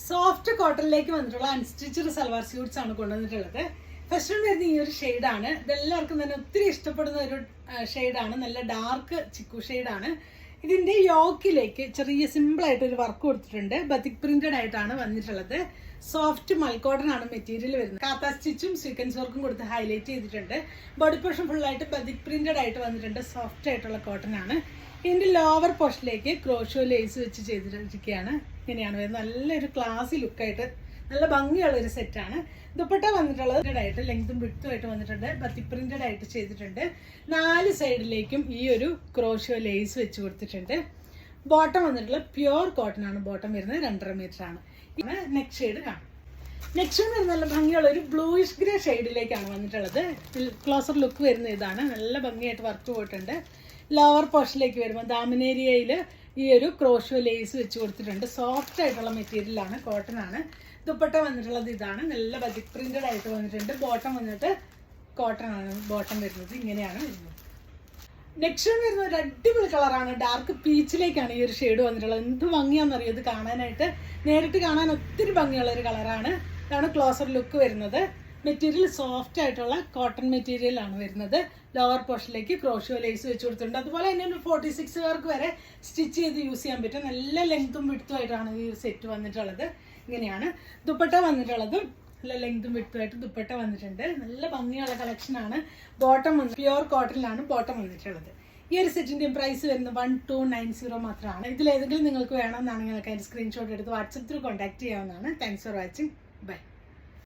Soft കോട്ടണിലേക്ക് വന്നിട്ടുള്ള unstitched salwar suites ആണ് കൊണ്ടുവന്നിട്ടുള്ളത്. ഫസ്റ്റ് വൺ വരുന്ന ഈ ഒരു ഷെയ്ഡാണ്. ഇതെല്ലാവർക്കും തന്നെ ഒത്തിരി ഇഷ്ടപ്പെടുന്ന ഒരു ഷെയ്ഡാണ്. നല്ല ഡാർക്ക് ചിക്കു ഷെയ്ഡാണ്. ഇതിന്റെ യോക്കിലേക്ക് ചെറിയ സിമ്പിൾ ആയിട്ട് ഒരു വർക്ക് കൊടുത്തിട്ടുണ്ട്. ബത്തിക് പ്രിന്റഡ് ആയിട്ടാണ് വന്നിട്ടുള്ളത്. സോഫ്റ്റ് മൽക്കോട്ടൺ ആണ് മെറ്റീരിയൽ വരുന്നത്. കാത്ത സ്റ്റിച്ചും സീക്വൻസ് വർക്കും കൊടുത്ത് ഹൈലൈറ്റ് ചെയ്തിട്ടുണ്ട്. ബോഡി പോർഷൻ ഫുൾ ആയിട്ട് ബത്തിക് പ്രിന്റഡ് ആയിട്ട് വന്നിട്ടുണ്ട്. സോഫ്റ്റ് ആയിട്ടുള്ള കോട്ടൺ ആണ്. ഇതിന്റെ ലോവർ പോർഷനിലേക്ക് ക്രോഷോ ലേസ് വെച്ച് ചെയ്തിരിക്കുകയാണ്. ഇങ്ങനെയാണ് വരുന്നത്. നല്ലൊരു ക്ലാസി ലുക്കായിട്ട് നല്ല ഭംഗിയുള്ള ഒരു സെറ്റാണ്. ദുപ്പട്ട വന്നിട്ടുള്ളത് ആയിട്ട് ലെങ്തും വിഡ്ത്തും ആയിട്ട് വന്നിട്ടുണ്ട്. ബത്തിക് പ്രിന്റഡ് ആയിട്ട് ചെയ്തിട്ടുണ്ട്. 4 സൈഡിലേക്കും ഈ ഒരു ക്രോഷോ ലേസ് വെച്ച് കൊടുത്തിട്ടുണ്ട്. ബോട്ടം വന്നിട്ടുള്ള പ്യുവർ കോട്ടൺ ആണ്. ബോട്ടം വരുന്നത് 2.5 മീറ്റർ ആണ്. നെക്സ്റ്റ് ഷെയ്ഡ് കാണാം. നെക്സ്റ്റ് വരുന്നത് നല്ല ഭംഗിയുള്ള ഒരു ബ്ലൂയിഷ് ഗ്രേ ഷെയ്ഡിലേക്കാണ് വന്നിട്ടുള്ളത്. ക്ലോസർ ലുക്ക് വരുന്ന ഇതാണ്. നല്ല ഭംഗിയായിട്ട് വർക്ക് പോയിട്ടുണ്ട്. ലോവർ പോർഷനിലേക്ക് വരുമ്പോൾ ദാമനേരിയയിൽ ഈ ഒരു ക്രോഷോ ലേസ് വെച്ച് കൊടുത്തിട്ടുണ്ട്. സോഫ്റ്റ് ആയിട്ടുള്ള മെറ്റീരിയലാണ്, കോട്ടൺ ആണ്. ദുപ്പട്ട വന്നിട്ടുള്ളത് ഇതാണ്. നല്ല ബത്തിക് പ്രിന്റഡ് ആയിട്ട് വന്നിട്ടുണ്ട്. ബോട്ടം വന്നിട്ട് കോട്ടൺ ആണ് ബോട്ടം വരുന്നത്. ഇങ്ങനെയാണ് വരുന്നത്. നെക്സ്റ്റ് വരുന്ന ഒരു അടിപൊളി കളറാണ്. ഡാർക്ക് പീച്ചിലേക്കാണ് ഈ ഒരു ഷെയ്ഡ് വന്നിട്ടുള്ളത്. എന്ത് ഭംഗിയാണെന്നറിയോ ഇത് കാണാനായിട്ട്. നേരിട്ട് കാണാൻ ഒത്തിരി ഭംഗിയുള്ള ഒരു കളറാണ്. ഇതാണ് ക്ലോസർ ലുക്ക് വരുന്നത്. മെറ്റീരിയൽ സോഫ്റ്റ് ആയിട്ടുള്ള കോട്ടൺ മെറ്റീരിയൽ ആണ് വരുന്നത്. ലോവർ പോർഷനിലേക്ക് ക്രോഷോ ലേസ് വെച്ച് കൊടുത്തിട്ടുണ്ട്. അതുപോലെ തന്നെ ഒരു 46 പേർക്ക് വരെ സ്റ്റിച്ച് ചെയ്ത് യൂസ് ചെയ്യാൻ പറ്റും. നല്ല ലെങ്തും വിഡ്ത്തും ആയിട്ടാണ് ഈ സെറ്റ് വന്നിട്ടുള്ളത്. ഇങ്ങനെയാണ് ദുപ്പട്ട വന്നിട്ടുള്ളത്. നല്ല ലെങ്തും വിഡ്ത്തും ആയിട്ട് ദുപ്പട്ട വന്നിട്ടുണ്ട്. നല്ല ഭംഗിയുള്ള കളക്ഷനാണ്. ബോട്ടം വന്ന് പ്യുവർ കോട്ടണിലാണ് ബോട്ടം വന്നിട്ടുള്ളത്. ഈ ഒരു സെറ്റിൻ്റെയും പ്രൈസ് വരുന്നത് 1290 മാത്രമാണ്. ഇതിലേതെങ്കിലും നിങ്ങൾക്ക് വേണമെന്നാണെങ്കിൽ നിങ്ങൾക്ക് അതിൻ്റെ സ്ക്രീൻഷോട്ട് എടുത്ത് വാട്സപ്പ് ത്രൂ കോൺടാക്ട് ചെയ്യാവുന്നതാണ്. Thanks for watching. ബൈ.